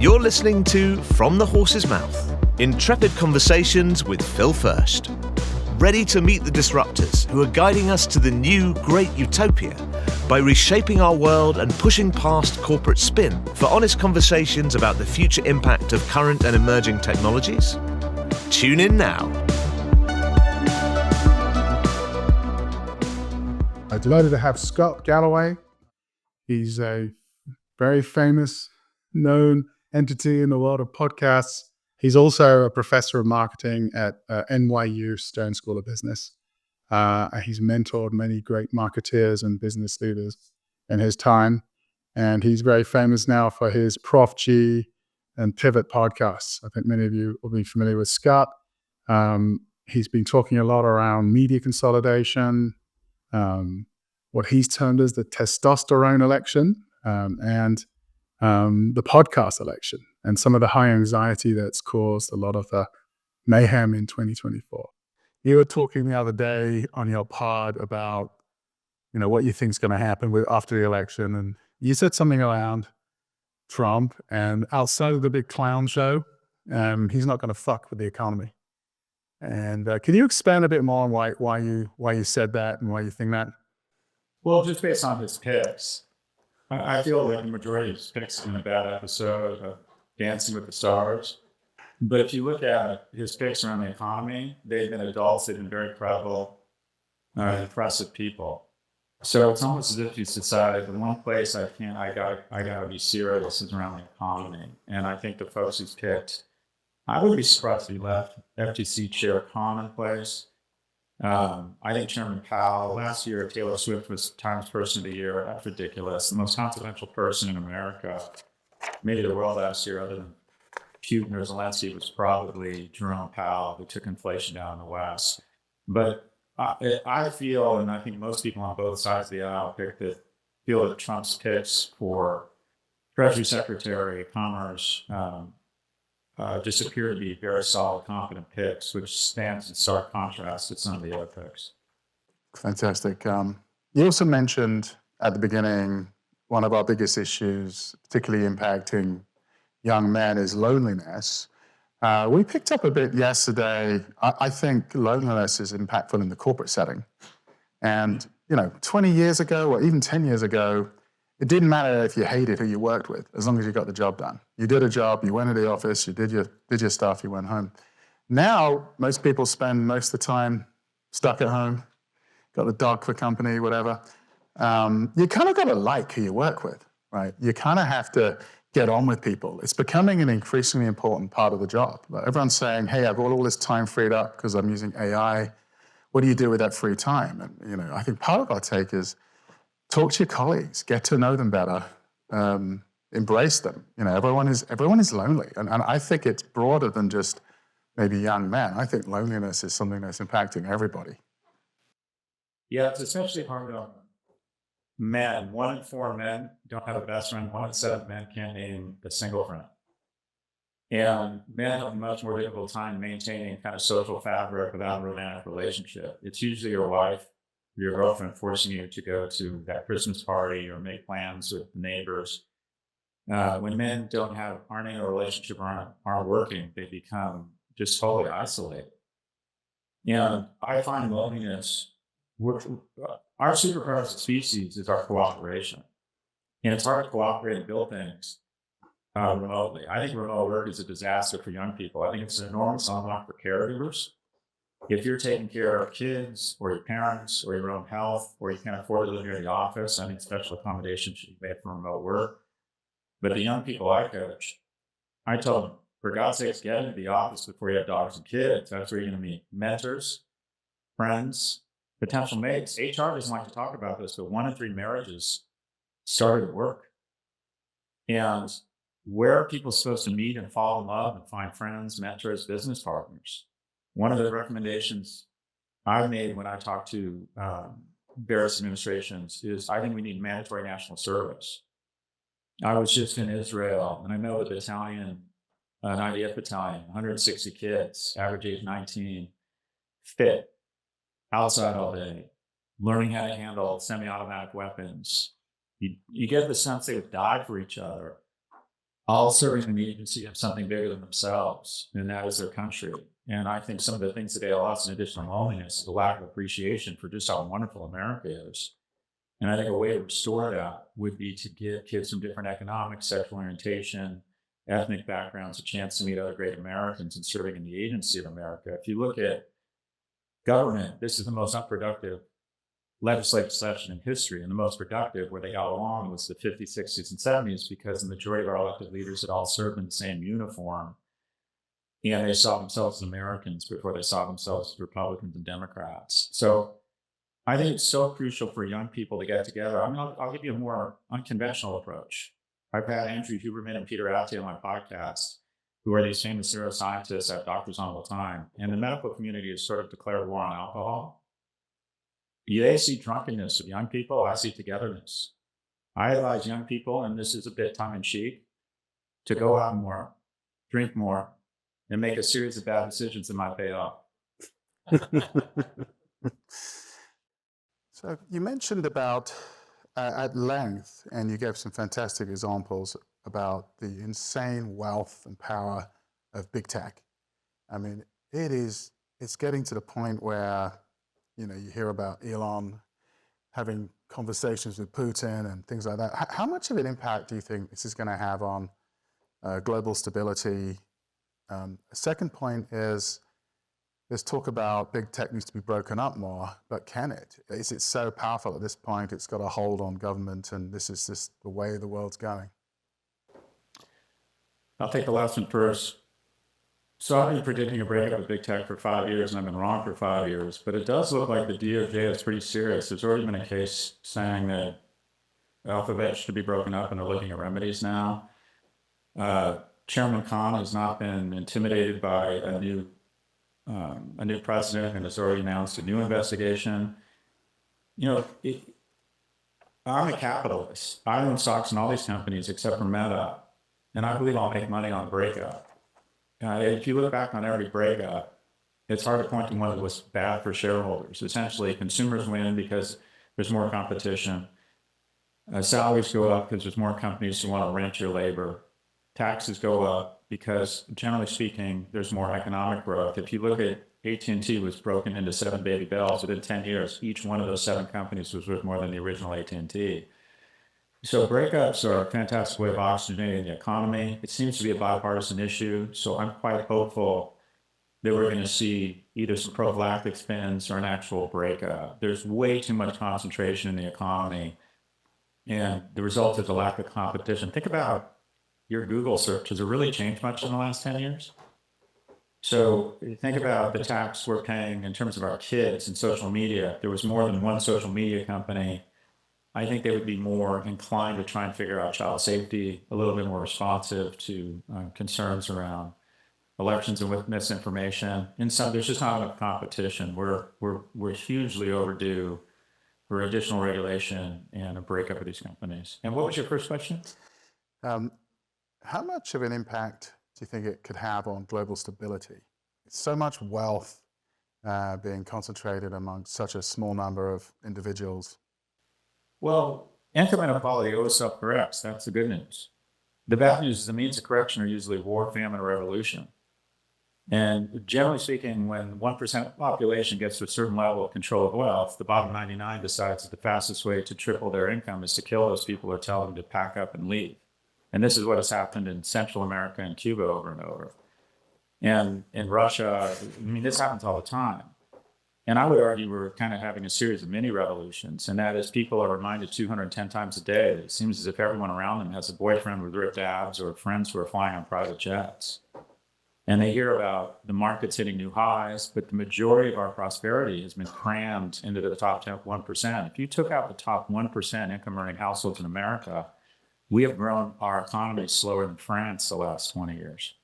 You're listening to From the Horse's Mouth, intrepid conversations with Phil Fersht. Ready to meet the disruptors who are guiding us to the new great utopia by reshaping our world and pushing past corporate spin for honest conversations about the future impact of current and emerging technologies? Tune in now. I'm delighted to have Scott Galloway. He's a very famous, known entity in the world of podcasts. He's also a professor of marketing at NYU Stern School of Business. He's mentored many great marketeers and business leaders in his time. And he's very famous now for his Prof G and Pivot podcasts. I think many of you will be familiar with Scott. He's been talking a lot around media consolidation, what he's termed as the testosterone election, and the podcast election, and some of the high anxiety that's caused a lot of the mayhem in 2024. You were talking the other day on your pod about, what you think is going to happen after the election, and you said something around Trump, and outside of the big clown show, he's not going to fuck with the economy. And can you expand a bit more on why you said that and why you think that? Well, just based on his picks, I feel like the majority of his picks in a bad episode of Dancing with the Stars. But if you look at his picks around the economy, they've been adults, they've been very credible, impressive people. So it's almost as if he's decided the one place I gotta be serious is around the economy. And I think the folks he's picked, I would be surprised if he left FTC chair commonplace. I think Chairman Powell, last year, Taylor Swift was Times Person of the Year. That's ridiculous. The most consequential person in America, maybe the world last year, other than Putin or Zelensky, was probably Jerome Powell, who took inflation down in the West. But I feel, and I think most people on both sides of the aisle feel that Trump's picks for Treasury Secretary, Commerce, just appear to be very solid, confident picks, which stands in stark contrast to some of the other picks. Fantastic. You also mentioned at the beginning, one of our biggest issues, particularly impacting young men, is loneliness. We picked up a bit yesterday. I think loneliness is impactful in the corporate setting. And, 20 years ago or even 10 years ago, it didn't matter if you hated who you worked with, as long as you got the job done. You did a job, you went to the office, you did your stuff, you went home. Now, most people spend most of the time stuck at home, got the dog for company, whatever. You kind of got to like who you work with, right? You kind of have to get on with people. It's becoming an increasingly important part of the job. Like everyone's saying, hey, I've got all this time freed up because I'm using AI. What do you do with that free time? And, I think part of our take is, talk to your colleagues, get to know them better, embrace them. Everyone is lonely. And I think it's broader than just maybe young men. I think loneliness is something that's impacting everybody. Yeah, it's especially hard on men. 1 in 4 men don't have a best friend. 1 in 7 men can't name a single friend. And men have a much more difficult time maintaining kind of social fabric without a romantic relationship. It's usually your wife, your girlfriend forcing you to go to that Christmas party or make plans with neighbors. When men aren't in a relationship or aren't working, they become just totally isolated. And I find loneliness, our superpower as a species is our cooperation. And it's hard to cooperate and build things remotely. I think remote work is a disaster for young people. I think it's an enormous unlock for caregivers. If you're taking care of kids or your parents or your own health, or you can't afford to live near the office, I think special accommodations should be made for remote work. But the young people I coach, I tell them, for God's sakes, get into the office before you have daughters and kids. That's where you're going to meet mentors, friends, potential mates. HR doesn't like to talk about this, but 1 in 3 marriages started at work. And where are people supposed to meet and fall in love and find friends, mentors, business partners? One of the recommendations I made when I talked to various administrations is I think we need mandatory national service. I was just in Israel, and I know the battalion, an IDF battalion, 160 kids, average age 19, fit, outside all day, learning how to handle semi-automatic weapons. You get the sense they would die for each other, all serving the agency of something bigger than themselves, and that is their country. And I think some of the things that ail us, in addition to loneliness, is the lack of appreciation for just how wonderful America is. And I think a way to restore that would be to give kids from different economic, sexual orientation, ethnic backgrounds a chance to meet other great Americans and serving in the agency of America. If you look at government, this is the most unproductive legislative session in history, and the most productive where they got along was the 50s, 60s, and 70s, because the majority of our elected leaders had all served in the same uniform, and they saw themselves as Americans before they saw themselves as Republicans and Democrats. So I think it's so crucial for young people to get together. I mean, I'll give you a more unconventional approach. I've had Andrew Huberman and Peter Attia on my podcast, who are these famous neuroscientists. I have doctors on all the time. And the medical community has sort of declared war on alcohol. They see drunkenness of young people. I see togetherness. I advise young people, and this is a bit tongue-in-cheek, to go out more, drink more, and make a series of bad decisions that might pay off. So you mentioned about at length, and you gave some fantastic examples about the insane wealth and power of big tech. I mean, it's getting to the point where, you know, you hear about Elon having conversations with Putin and things like that. How much of an impact do you think this is going to have on global stability? A second point is, there's talk about big tech needs to be broken up more, but can it? Is it so powerful at this point it's got a hold on government, and this is just the way the world's going? I'll take the last one first. So I've been predicting a breakup of big tech for 5 years, and I've been wrong for 5 years, but it does look like the DOJ is pretty serious. There's already been a case saying that Alphabet should be broken up, and they're looking at remedies now. Chairman Khan has not been intimidated by a new president, and has already announced a new investigation. You know, I'm a capitalist. I own stocks in all these companies except for Meta, and I believe I'll make money on breakup. If you look back on every breakup, it's hard to point to one that was bad for shareholders. Essentially, consumers win because there's more competition. Salaries go up because there's more companies who want to rent your labor. Taxes go up because, generally speaking, there's more economic growth. If you look at AT&T, was broken into 7 baby bells within 10 years. Each one of those 7 companies was worth more than the original AT&T. So breakups are a fantastic way of oxygenating the economy. It seems to be a bipartisan issue, so I'm quite hopeful that we're going to see either some prophylactic spins or an actual breakup. There's way too much concentration in the economy, and the result is a lack of competition. Think about your Google search. Has it really changed much in the last 10 years? So think about the tax we're paying in terms of our kids and social media. If there was more than one social media company, I think they would be more inclined to try and figure out child safety, a little bit more responsive to concerns around elections and with misinformation. And so there's just not enough competition. We're hugely overdue for additional regulation and a breakup of these companies. And what was your first question? How much of an impact do you think it could have on global stability? So much wealth being concentrated among such a small number of individuals. Well, income inequality always self-corrects. That's the good news. The bad news is the means of correction are usually war, famine, or revolution. And generally speaking, when 1% of the population gets to a certain level of control of wealth, the bottom 99 decides that the fastest way to triple their income is to kill those people or tell them to pack up and leave. And this is what has happened in Central America and Cuba over and over. And in Russia, I mean, this happens all the time. And I would argue we're kind of having a series of mini revolutions, and that is people are reminded 210 times a day that it seems as if everyone around them has a boyfriend with ripped abs or friends who are flying on private jets. And they hear about the markets hitting new highs, but the majority of our prosperity has been crammed into the top 1%. If you took out the top 1% income earning households in America, we have grown our economy slower than France the last 20 years.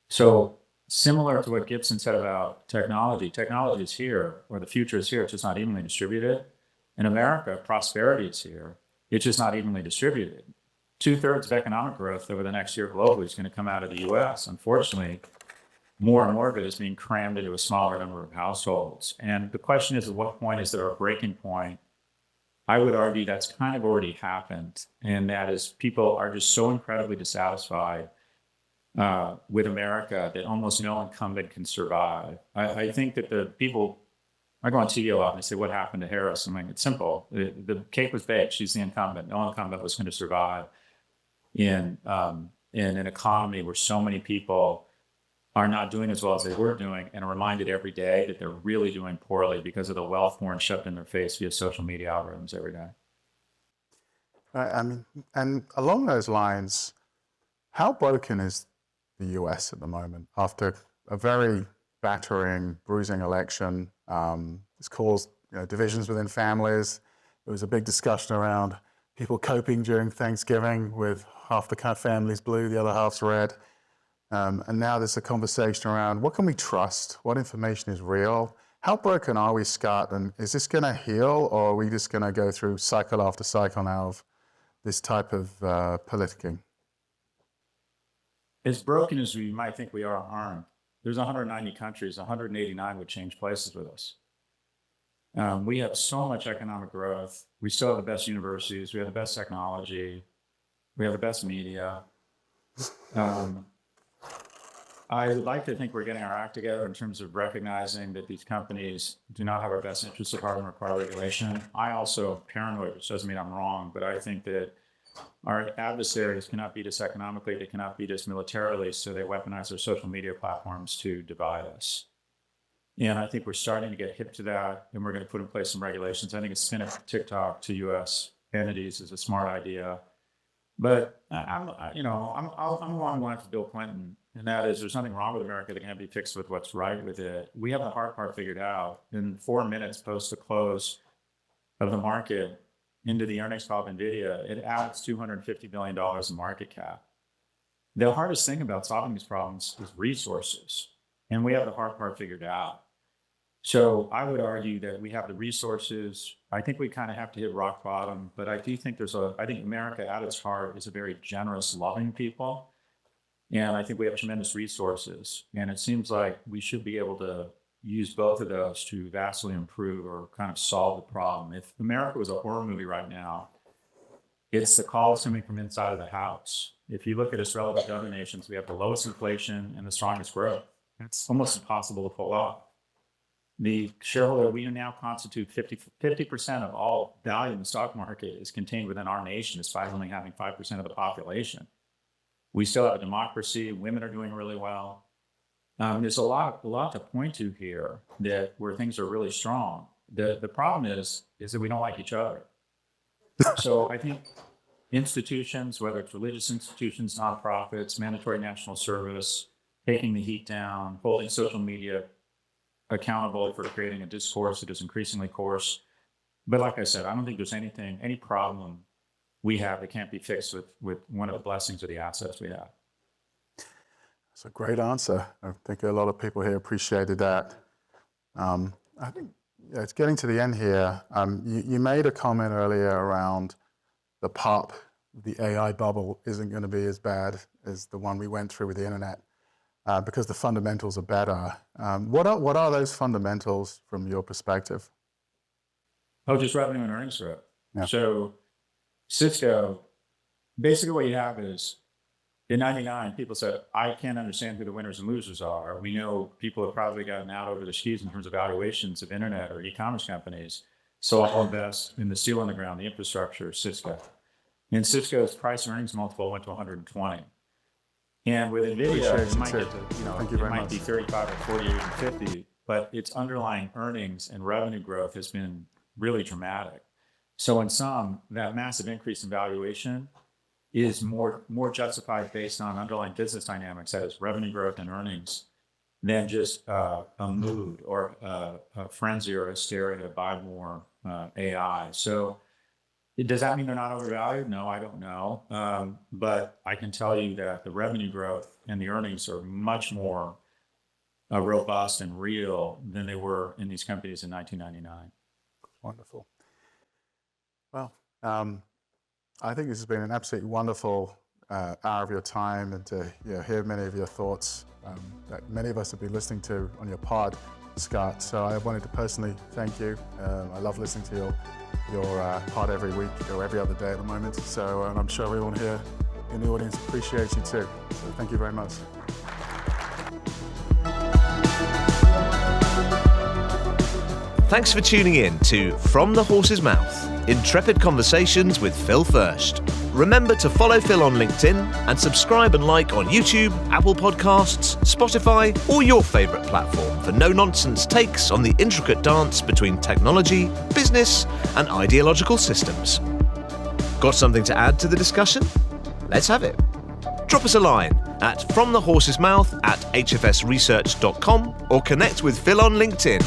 So similar to what Gibson said about technology is here, or the future is here, it's just not evenly distributed. In America, prosperity is here, it's just not evenly distributed. 2/3 of economic growth over the next year globally is going to come out of the US. Unfortunately, more and more of it is being crammed into a smaller number of households. And the question is, at what point is there a breaking point? I would argue that's kind of already happened, and that is people are just so incredibly dissatisfied with America that almost no incumbent can survive. I think that the people, I go on TV a lot and they say, what happened to Harris? I'm like, it's simple. The cake was baked. She's the incumbent. No incumbent was going to survive in an economy where so many people are not doing as well as they were doing, and are reminded every day that they're really doing poorly because of the wealth born shoved in their face via social media algorithms every day. I mean, and along those lines, how broken is the US at the moment after a very battering, bruising election? It's caused divisions within families. There was a big discussion around people coping during Thanksgiving with half the family's blue, the other half's red. And now there's a conversation around what can we trust? What information is real? How broken are we, Scott? And is this going to heal, or are we just going to go through cycle after cycle now of this type of politicking? As broken as we might think we are armed, there's 190 countries, 189 would change places with us. We have so much economic growth. We still have the best universities. We have the best technology. We have the best media. I would like to think we're getting our act together in terms of recognizing that these companies do not have our best interests at heart and require regulation. I also am paranoid, which doesn't mean I'm wrong, but I think that our adversaries cannot beat us economically, they cannot beat us militarily, so they weaponize their social media platforms to divide us. And I think we're starting to get hip to that, and we're going to put in place some regulations. I think spinning TikTok to U.S. entities is a smart idea. But I'm along the lines of Bill Clinton, and that is there's nothing wrong with America that can't be fixed with what's right with it. We have the hard part figured out. In 4 minutes post the close of the market into the earnings call of NVIDIA, it adds $250 billion in market cap. The hardest thing about solving these problems is resources, and we have the hard part figured out. So I would argue that we have the resources. I think we kind of have to hit rock bottom, but I do think I think America at its heart is a very generous, loving people. And I think we have tremendous resources. And it seems like we should be able to use both of those to vastly improve or kind of solve the problem. If America was a horror movie right now, it's the calls coming from inside of the house. If you look at us relative to other nations, we have the lowest inflation and the strongest growth. It's almost impossible to pull off. The shareholder, we now constitute 50% of all value in the stock market is contained within our nation, despite only having 5% of the population. We still have a democracy. Women are doing really well. There's a lot to point to here where things are really strong. The problem is that we don't like each other. So I think institutions, whether it's religious institutions, nonprofits, mandatory national service, taking the heat down, holding social media accountable for creating a discourse that is increasingly coarse. But like I said, I don't think there's any problem we have that can't be fixed with one of the blessings of the assets we have. That's a great answer. I think a lot of people here appreciated that. I think it's getting to the end here. You made a comment earlier around the pop, the AI bubble isn't going to be as bad as the one we went through with the internet. Because the fundamentals are better. What are those fundamentals from your perspective? Oh, just revenue and earnings growth. Yeah. So Cisco, basically what you have is, in 99, people said, I can't understand who the winners and losers are. We know people have probably gotten out over their skis in terms of valuations of internet or e-commerce companies. So I'll invest in the steel on the ground, the infrastructure, Cisco. And Cisco's price earnings multiple went to 120. And with NVIDIA, it might get to, it might be 35 or 40 or even 50, but its underlying earnings and revenue growth has been really dramatic. So in sum, that massive increase in valuation is more justified based on underlying business dynamics, that is revenue growth and earnings, than just a mood or a frenzy or hysteria to buy more AI. So does that mean they're not overvalued? No, I don't know. But I can tell you that the revenue growth and the earnings are much more robust and real than they were in these companies in 1999. Wonderful. Well, I think this has been an absolutely wonderful hour of your time and to hear many of your thoughts that many of us have been listening to on your pod, Scott. So I wanted to personally thank you. I love listening to your pod every week or every other day at the moment. So and I'm sure everyone here in the audience appreciates you too. So thank you very much. Thanks for tuning in to From the Horse's Mouth, Intrepid Conversations with Phil Fersht. Remember to follow Phil on LinkedIn and subscribe and like on YouTube, Apple Podcasts, Spotify, or your favourite platform for no-nonsense takes on the intricate dance between technology, business, and ideological systems. Got something to add to the discussion? Let's have it. Drop us a line at fromthehorsesmouth@hfsresearch.com or connect with Phil on LinkedIn.